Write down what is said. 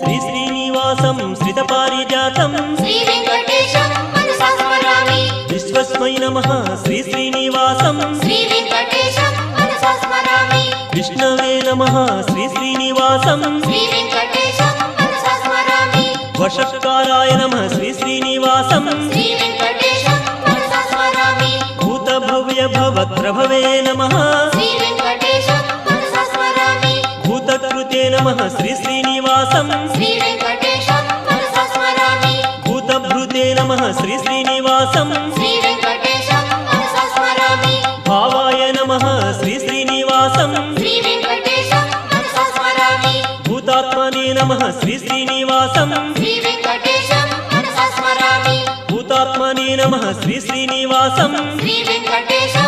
श्री श्रीनिवासं श्रितपारिजातं श्री वेंकटेशं मनसा स्मरामि। विश्वस्मै नमः श्री श्रीनिवासं श्री वेंकटेशं मनसा स्मरामि। विष्णवे नमः श्री श्रीनिवासं श्री वेंकटेशं मनसा स्मरामि। वषट्काराय नमः श्री श्रीनिवासं श्री वेंकटेशं मनसा स्मरामि। भूतभव्य भवत्रभवे नमः श्री वेंकटेशं मनसा स्मरामि। भूतकृते नमः श्री श्रीनिवासं श्री वेंकटेशं मनसा स्मरामि। भूतभृते नमः श्री श्रीनिवासं श्री वेंकटेशं मनसा स्मरामि। भावाय नमः श्री श्रीनिवासं श्री वेंकटेशं मनसा स्मरामि। भूतात्मने नमः श्री श्रीनिवासं श्री वेंकटेशं मनसा स्मरामि। भूतात्मने नमः श्री श्रीनिवासं श्री वेंकटेशं